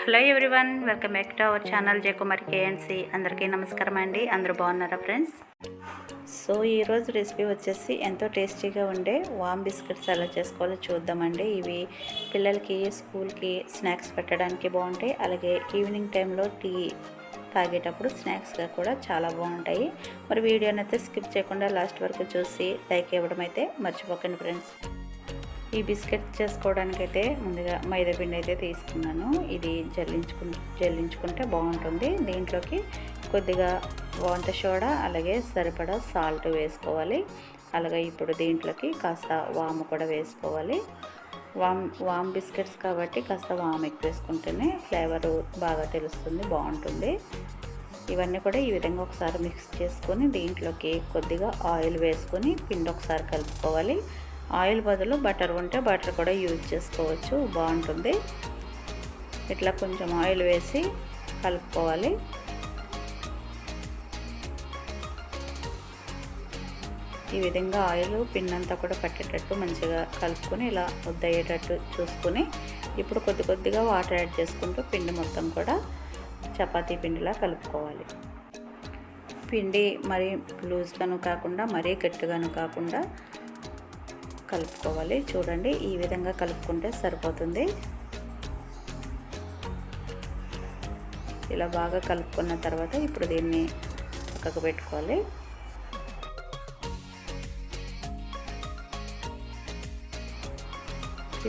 Hello everyone, welcome back to our channel Jayakumari కేఎన్సి. అందరికీ నమస్కారం అండి. అందరూ బాగున్నారా ఫ్రెండ్స్? సో ఈరోజు రెసిపీ వచ్చేసి ఎంతో టేస్టీగా ఉండే వామ్ బిస్కెట్స్ ఎలా చేసుకోవాలో చూద్దామండి. ఇవి పిల్లలకి స్కూల్కి స్నాక్స్ పెట్టడానికి బాగుంటాయి, అలాగే ఈవినింగ్ టైంలో టీ తాగేటప్పుడు స్నాక్స్గా కూడా చాలా బాగుంటాయి. మరి వీడియోని అయితే స్కిప్ చేయకుండా లాస్ట్ వరకు చూసి లైక్ ఇవ్వడం అయితే మర్చిపోకండి ఫ్రెండ్స్. ఈ బిస్కెట్ చేసుకోవడానికైతే ముందుగా మైదా పిండి అయితే తీసుకున్నాను. ఇది జల్లించుకుంటే బాగుంటుంది. దీంట్లోకి కొద్దిగా వంట సోడా అలాగే సరిపడా సాల్ట్ వేసుకోవాలి. అలాగే ఇప్పుడు దీంట్లోకి కాస్త వాము కూడా వేసుకోవాలి. వామ్ బిస్కెట్స్ కాబట్టి కాస్త వాము ఎక్కువ వేసుకుంటేనే ఫ్లేవరు బాగా తెలుస్తుంది, బాగుంటుంది. ఇవన్నీ కూడా ఈ విధంగా ఒకసారి మిక్స్ చేసుకొని దీంట్లోకి కొద్దిగా ఆయిల్ వేసుకొని పిండి ఒకసారి కలుపుకోవాలి. ఆయిల్ బదులు బటర్ ఉంటే బటర్ కూడా యూజ్ చేసుకోవచ్చు, బాగుంటుంది. ఇట్లా కొంచెం ఆయిల్ వేసి కలుపుకోవాలి. ఈ విధంగా ఆయిల్ పిండి అంతా కూడా పట్టేటట్టు మంచిగా కలుపుకొని ఇలా ముద్దయ్యేటట్టు చూసుకొని ఇప్పుడు కొద్దిగా వాటర్ యాడ్ చేసుకుంటూ పిండి మొత్తం కూడా చపాతీ పిండిలా కలుపుకోవాలి. పిండి మరీ లూజ్గాను కాకుండా మరీ గట్టిగాను కాకుండా కలుపుకోవాలి. చూడండి, ఈ విధంగా కలుపుకుంటే సరిపోతుంది. ఇలా బాగా కలుపుకున్న తర్వాత ఇప్పుడు దీన్ని పక్కకు పెట్టుకోవాలి.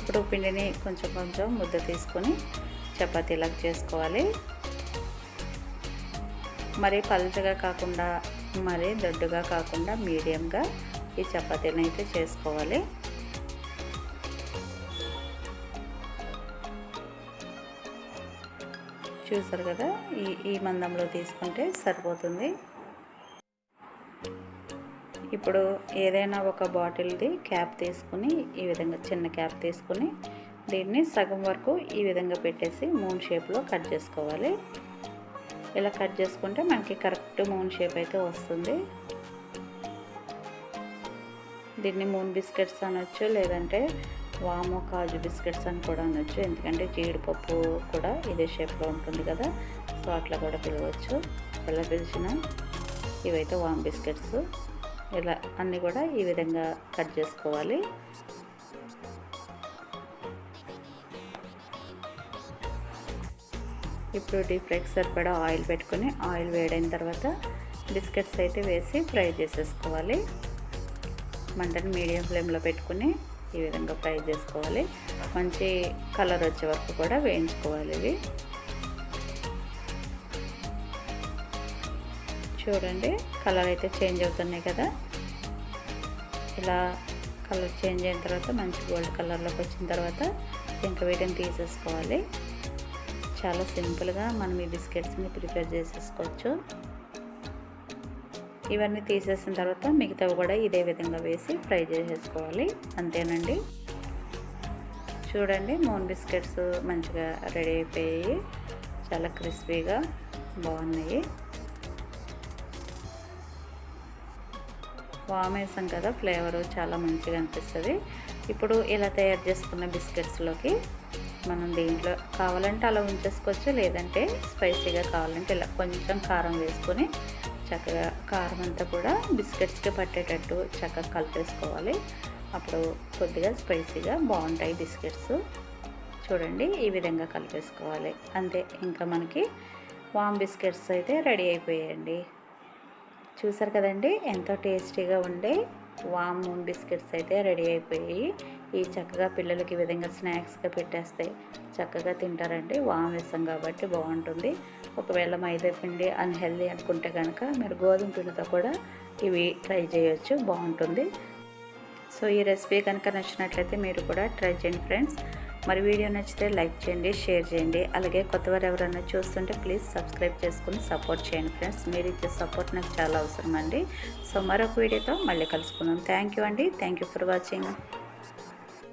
ఇప్పుడు పిండిని కొంచెం ముద్ద తీసుకొని చపాతీలాగా చేసుకోవాలి. మరీ పలుచగా కాకుండా మరీ దొడ్డుగా కాకుండా మీడియంగా ఈ చపాతీని అయితే చేసుకోవాలి. చూసారు కదా, ఈ మందంలో తీసుకుంటే సరిపోతుంది. ఇప్పుడు ఏదైనా ఒక బాటిల్ది క్యాప్ తీసుకుని ఈ విధంగా చిన్న క్యాప్ తీసుకుని దీన్ని సగం వరకు ఈ విధంగా పెట్టేసి మూన్ షేప్లో కట్ చేసుకోవాలి. ఇలా కట్ చేసుకుంటే మనకి కరెక్ట్ మూన్ షేప్ అయితే వస్తుంది. దీన్ని మూన్ బిస్కెట్స్ అనొచ్చు, లేదంటే వాము కాజు బిస్కెట్స్ అని కూడా అనొచ్చు. ఎందుకంటే జీడిపప్పు కూడా ఇదే షేప్లో ఉంటుంది కదా, సో అట్లా కూడా పిలవచ్చు. ఎలా పిలిచినా ఇవైతే వామ్ బిస్కెట్స్. ఇలా అన్నీ కూడా ఈ విధంగా కట్ చేసుకోవాలి. ఇప్పుడు డీప్ ఫ్రైకి సరిపడా ఆయిల్ పెట్టుకొని ఆయిల్ వేడైన తర్వాత బిస్కెట్స్ అయితే వేసి ఫ్రై చేసేసుకోవాలి. మంటని మీడియం ఫ్లేమ్లో పెట్టుకుని ఈ విధంగా ఫ్రై చేసుకోవాలి. మంచి కలర్ వచ్చే వరకు కూడా వేయించుకోవాలి. ఇవి చూడండి, కలర్ అయితే చేంజ్ అవుతున్నాయి కదా. ఇలా కలర్ చేంజ్ అయిన తర్వాత మంచి గోల్డ్ కలర్లోకి వచ్చిన తర్వాత ఇంకా వీటిని తీసేసుకోవాలి. చాలా సింపుల్గా మనం ఈ బిస్కెట్స్ని ప్రిపేర్ చేసేసుకోవచ్చు. ఇవన్నీ తీసేసిన తర్వాత మిగతావి కూడా ఇదే విధంగా వేసి ఫ్రై చేసేసుకోవాలి. అంతేనండి. చూడండి, మూన్ బిస్కెట్స్ మంచిగా రెడీ అయిపోయాయి. చాలా క్రిస్పీగా బాగున్నాయి. వామ్ వేసాం కదా, ఫ్లేవరు చాలా మంచిగా అనిపిస్తుంది. ఇప్పుడు ఇలా తయారు చేసుకున్న బిస్కెట్స్లోకి మనం దీంట్లో కావాలంటే అలా ఉంచేసుకోవచ్చు, లేదంటే స్పైసీగా కావాలంటే ఇలా కొంచెం కారం వేసుకొని చక్కగా కారం అంతా కూడా బిస్కెట్స్కి పట్టేటట్టు చక్కగా కలిపేసుకోవాలి. అప్పుడు కొద్దిగా స్పైసీగా బాగుంటాయి బిస్కెట్స్. చూడండి, ఈ విధంగా కలిపేసుకోవాలి. అంతే, ఇంకా మనకి వామ్ బిస్కెట్స్ అయితే రెడీ అయిపోయాయండి. చూసారు కదండి, ఎంతో టేస్టీగా ఉండే వామ్ బిస్కెట్స్ అయితే రెడీ అయిపోయాయి. ఈ చక్కగా పిల్లలకి ఈ విధంగా స్నాక్స్గా పెట్టేస్తే చక్కగా తింటారండి. వామ్ వేసాం కాబట్టి బాగుంటుంది. ఒకవేళ మైదా పిండి అన్హెల్దీ అనుకుంటే కనుక మీరు గోధుమ పిండితో కూడా ఇవి ట్రై చేయొచ్చు, బాగుంటుంది. సో ఈ రెసిపీ కనుక నచ్చినట్లయితే మీరు కూడా ట్రై చేయండి ఫ్రెండ్స్. మరి వీడియో నచ్చితే లైక్ చేయండి, షేర్ చేయండి. అలాగే కొత్తవారు ఎవరైనా చూస్తుంటే ప్లీజ్ సబ్స్క్రైబ్ చేసుకుని సపోర్ట్ చేయండి ఫ్రెండ్స్. మీరు ఇచ్చే సపోర్ట్ నాకు చాలా అవసరం అండి. సో మరొక వీడియోతో మళ్ళీ కలుసుకుందాం. థ్యాంక్ యూ అండి. Thank you for watching.